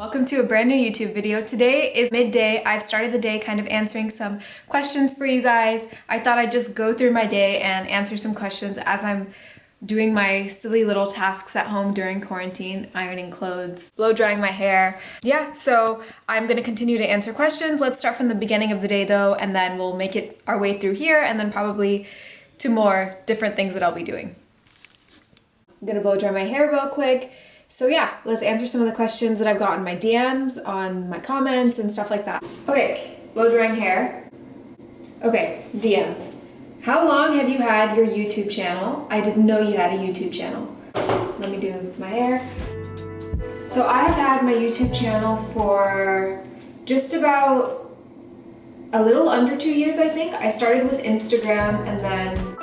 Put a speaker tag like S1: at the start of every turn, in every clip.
S1: Welcome to a brand new YouTube video. Today is midday. I've started the day kind of answering some questions for you guys. I thought I'd just go through my day and answer some questions as I'm doing my silly little tasks at home during quarantine, ironing clothes, blow drying my hair. Yeah, so I'm gonna continue to answer questions. Let's start from the beginning of the day though, and then we'll make it our way through here and then probably to more different things that I'll be doing. I'm gonna blow dry my hair real quick. So yeah, let's answer some of the questions that I've gotten in my DMs, on my comments and stuff like that. Okay, blow drying hair. Okay, DM. How long have you had your YouTube channel? I didn't know you had a YouTube channel. Let me do my hair. So I've had my YouTube channel for just about a little under 2 years, I think. I started with Instagram and then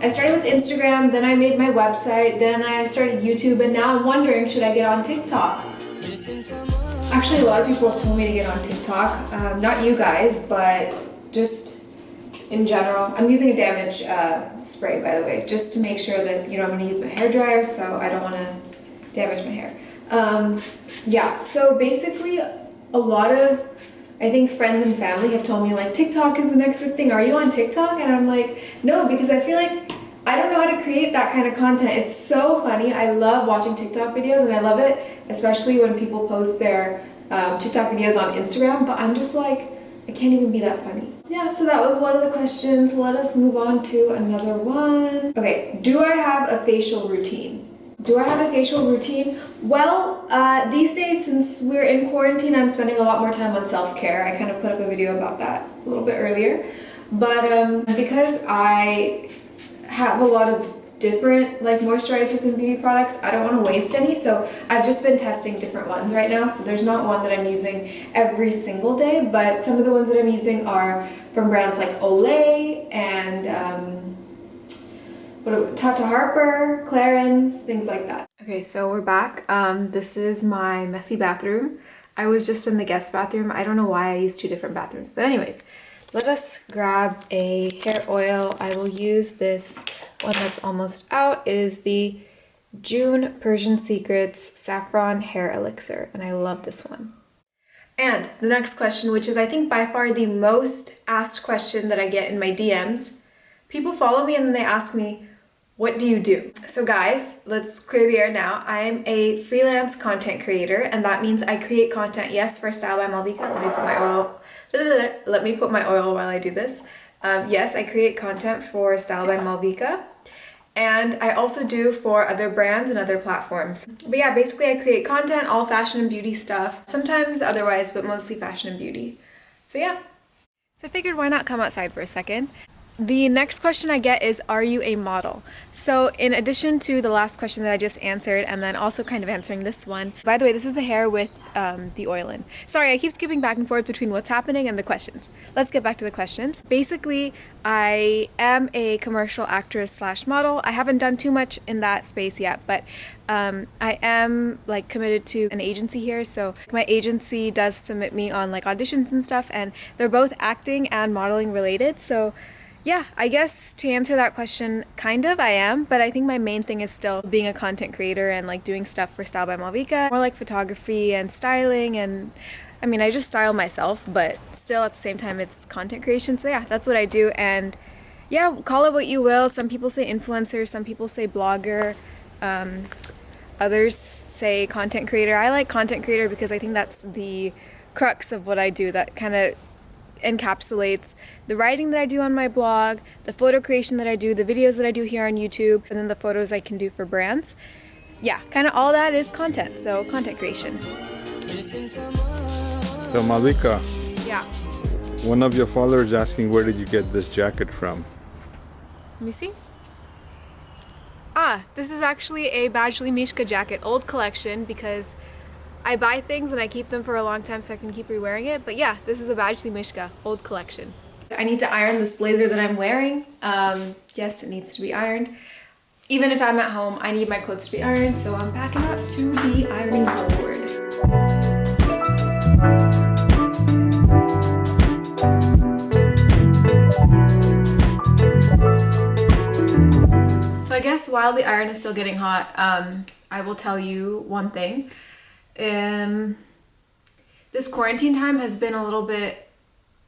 S1: I started with Instagram, then I made my website, then I started YouTube, and now I'm wondering, should I get on TikTok? Actually, a lot of people have told me to get on TikTok. Not you guys, but just in general. I'm using a damage spray, by the way, just to make sure that, I'm going to use my hair dryer, so I don't want to damage my hair. Yeah, so basically, a lot of I think friends and family have told me like TikTok is the next big thing. Are you on TikTok? And I'm like, no, because I feel like I don't know how to create that kind of content. It's so funny. I love watching TikTok videos and I love it, especially when people post their TikTok videos on Instagram, but I'm just like, I can't even be that funny. Yeah, so that was one of the questions. Let us move on to another one. Okay, do I have a facial routine? Do I have a facial routine? Well, these days, since we're in quarantine, I'm spending a lot more time on self-care. I kind of put up a video about that a little bit earlier. But because I have a lot of different moisturizers and beauty products, I don't want to waste any, so I've just been testing different ones right now. So there's not one that I'm using every single day, but some of the ones that I'm using are from brands like Olay and Tata Harper, Clarins, things like that. Okay, so we're back. This is my messy bathroom. I was just in the guest bathroom. I don't know why I used two different bathrooms, but anyways, let us grab a hair oil. I will use this one that's almost out. It is the June Persian Secrets Saffron Hair Elixir, and I love this one. And the next question, which is I think by far the most asked question that I get in my DMs, people follow me and then they ask me, what do you do? So guys, let's clear the air now. I'm a freelance content creator, and that means I create content, yes, for Stylebymalvika. Let me put my oil while I do this. Yes, I create content for Stylebymalvika, and I also do for other brands and other platforms. But yeah, basically I create content, all fashion and beauty stuff, sometimes otherwise, but mostly fashion and beauty. So yeah. So I figured why not come outside for a second. The next question I get is, are you a model? So in addition to the last question that I just answered, and then also kind of answering this one, by the way, this is the hair with the oil in. Sorry, I keep skipping back and forth between what's happening and the questions. Let's get back to the questions. Basically, I am a commercial actress slash model. I haven't done too much in that space yet, but I am committed to an agency here, so my agency does submit me on auditions and stuff, and they're both acting and modeling related, so yeah, I guess to answer that question, kind of, I am, but I think my main thing is still being a content creator and doing stuff for Stylebymalvika, more like photography and styling, and I mean, I just style myself, but still at the same time it's content creation, so yeah, that's what I do. And yeah, call it what you will. Some people say influencer, some people say blogger, others say content creator. I like content creator because I think that's the crux of what I do, that kind of encapsulates the writing that I do on my blog, the photo creation that I do, the videos that I do here on YouTube, and then the photos I can do for brands. Yeah, kind of all that is content, so content creation.
S2: So Malvika,
S1: yeah,
S2: one of your followers asking, where did you get this jacket from?
S1: Let me see. This is actually a Stylebymalvika jacket, old collection, because I buy things and I keep them for a long time so I can keep re-wearing it. But yeah, this is a Stylebymalvika, old collection. I need to iron this blazer that I'm wearing. Yes, it needs to be ironed. Even if I'm at home, I need my clothes to be ironed, so I'm backing up to the ironing board. So I guess while the iron is still getting hot, I will tell you one thing. This quarantine time has been a little bit,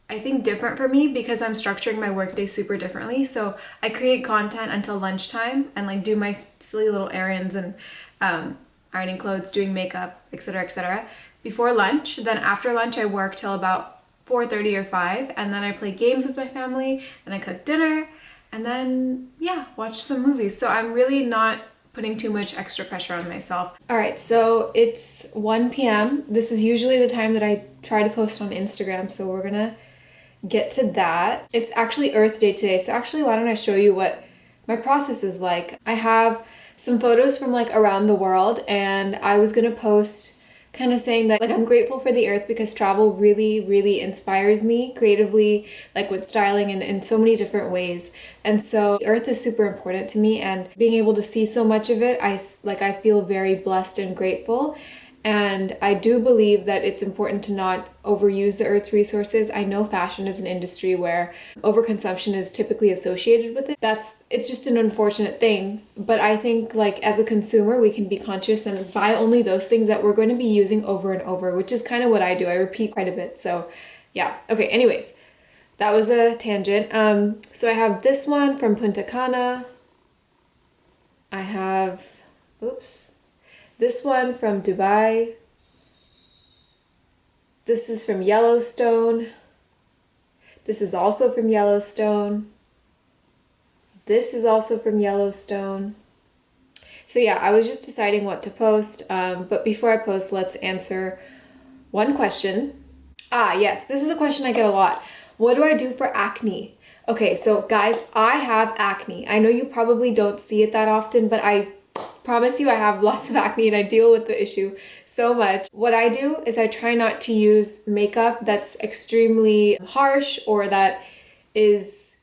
S1: I think, different for me because I'm structuring my workday super differently. So I create content until lunchtime and like do my silly little errands and ironing clothes, doing makeup, etc., before lunch. Then after lunch, I work till about 4:30 or 5, and then I play games with my family, and I cook dinner, and then yeah, watch some movies. So I'm really not putting too much extra pressure on myself. All right, so it's 1 p.m. This is usually the time that I try to post on Instagram, so we're gonna get to that. It's actually Earth Day today, so actually why don't I show you what my process is like. I have some photos from like around the world, and I was gonna post kind of saying that like I'm grateful for the earth because travel really inspires me creatively, like with styling and in so many different ways. And so the earth is super important to me, and being able to see so much of it, I feel very blessed and grateful. And I do believe that it's important to not overuse the earth's resources. I know fashion is an industry where overconsumption is typically associated with it. It's just an unfortunate thing. But I think like as a consumer, we can be conscious and buy only those things that we're going to be using over and over, which is kind of what I do. I repeat quite a bit. So yeah. Okay, anyways, that was a tangent. So I have this one from Punta Cana. I have, this one from Dubai. This is from Yellowstone. This is also from Yellowstone. This is also from Yellowstone. So yeah, I was just deciding what to post, but before I post, let's answer one question. Yes, this is a question I get a lot. What do I do for acne? Okay, so guys, I have acne. I know you probably don't see it that often, but I promise you I have lots of acne and I deal with the issue so much. What I do is I try not to use makeup that's extremely harsh or that is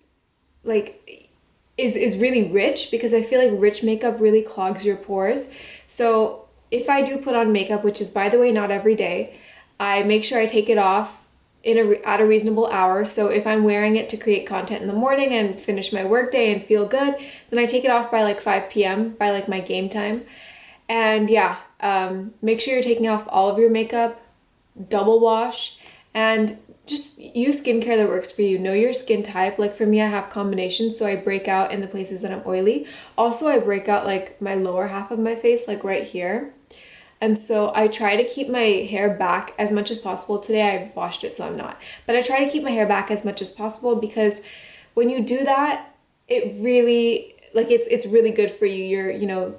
S1: really rich, because I feel like rich makeup really clogs your pores. So if I do put on makeup, which is by the way not every day, I make sure I take it off at a reasonable hour. So if I'm wearing it to create content in the morning and finish my workday and feel good, then I take it off by like 5 p.m. by like my game time. And yeah, make sure you're taking off all of your makeup, double wash, and just use skincare that works for you. Know your skin type. Like for me, I have combinations, so I break out in the places that I'm oily. Also, I break out like my lower half of my face, like right here. And so I try to keep my hair back as much as possible. Today I washed it, so I'm not. But I try to keep my hair back as much as possible, because when you do that, it really, like it's really good for you.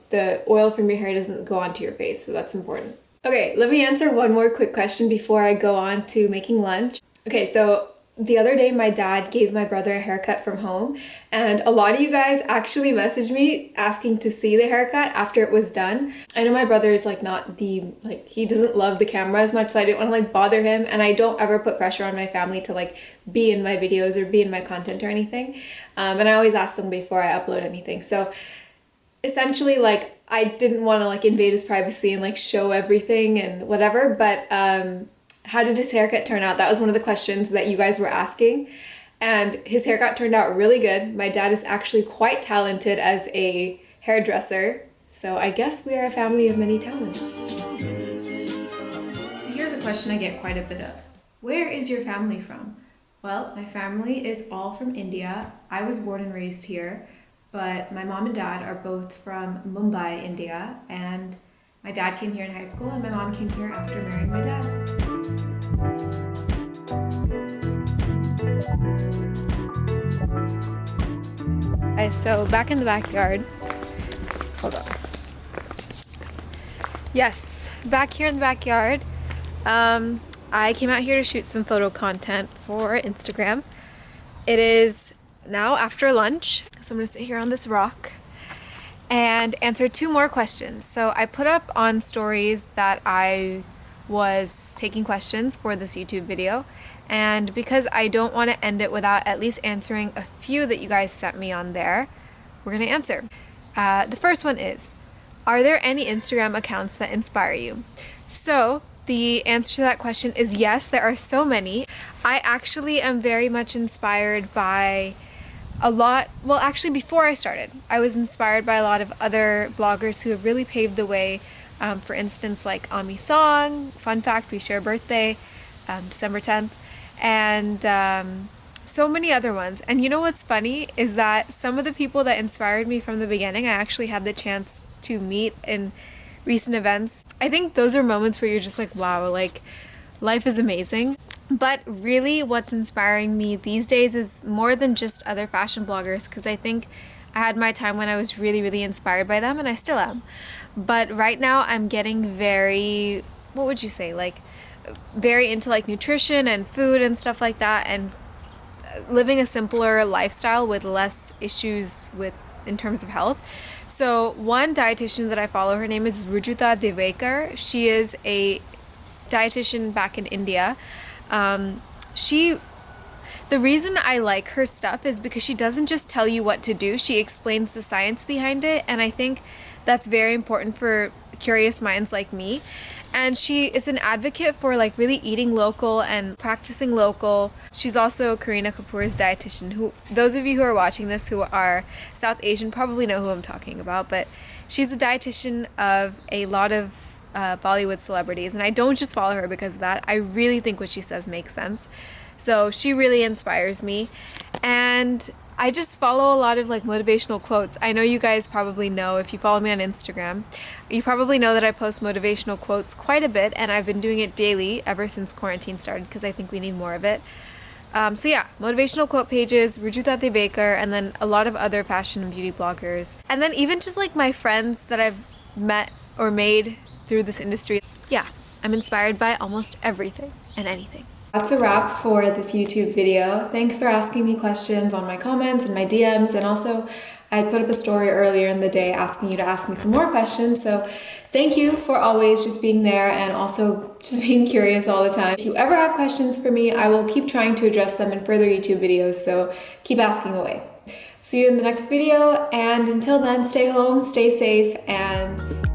S1: The oil from your hair doesn't go onto your face, so that's important. Okay, let me answer one more quick question before I go on to making lunch. Okay, so the other day my dad gave my brother a haircut from home, and a lot of you guys actually messaged me asking to see the haircut after it was done. I know my brother is he doesn't love the camera as much, so I didn't want to like bother him, and I don't ever put pressure on my family to like be in my videos or be in my content or anything. And I always ask them before I upload anything. So essentially, like, I didn't want to like invade his privacy and like show everything and whatever, but how did his haircut turn out? That was one of the questions that you guys were asking. And his haircut turned out really good. My dad is actually quite talented as a hairdresser. So I guess we are a family of many talents. So here's a question I get quite a bit of. Where is your family from? Well, my family is all from India. I was born and raised here, but my mom and dad are both from Mumbai, India, and my dad came here in high school and my mom came here after marrying my dad. So back in the backyard. Hold on. Yes, back here in the backyard. I came out here to shoot some photo content for Instagram. It is now after lunch, so I'm gonna sit here on this rock and answer 2 more questions. So I put up on stories that I was taking questions for this YouTube video, and because I don't want to end it without at least answering a few that you guys sent me on there, we're gonna answer. The first one is, are there any Instagram accounts that inspire you? So the answer to that question is yes, there are so many. I actually am very much inspired by actually before I started, I was inspired by a lot of other bloggers who have really paved the way For instance, like Ami Song, fun fact, we share a birthday, December 10th, and so many other ones. And you know what's funny is that some of the people that inspired me from the beginning, I actually had the chance to meet in recent events. I think those are moments where you're just like, wow, like life is amazing. But really what's inspiring me these days is more than just other fashion bloggers, because I think I had my time when I was really, really inspired by them, and I still am. But right now I'm getting very, what would you say, like very into like nutrition and food and stuff like that, and living a simpler lifestyle with less issues with in terms of health. So one dietitian that I follow, her name is Rujuta Devekar. She is a dietitian back in India. The reason I like her stuff is because she doesn't just tell you what to do, she explains the science behind it, and I think that's very important for curious minds like me. And she is an advocate for like really eating local and practicing local. She's also Kareena Kapoor's dietitian, who those of you who are watching this who are South Asian probably know who I'm talking about, but she's a dietitian of a lot of Bollywood celebrities, and I don't just follow her because of that. I really think what she says makes sense. So she really inspires me, and I just follow a lot of like motivational quotes. I know you guys probably know, if you follow me on Instagram, you probably know that I post motivational quotes quite a bit, and I've been doing it daily ever since quarantine started because I think we need more of it. So yeah, motivational quote pages, Rujuta Devekar, and then a lot of other fashion and beauty bloggers. And then even just like my friends that I've met or made through this industry. Yeah, I'm inspired by almost everything and anything. That's a wrap for this YouTube video. Thanks for asking me questions on my comments and my DMs, and also I put up a story earlier in the day asking you to ask me some more questions, so thank you for always just being there and also just being curious all the time. If you ever have questions for me, I will keep trying to address them in further YouTube videos, so keep asking away. See you in the next video, and until then, stay home, stay safe, and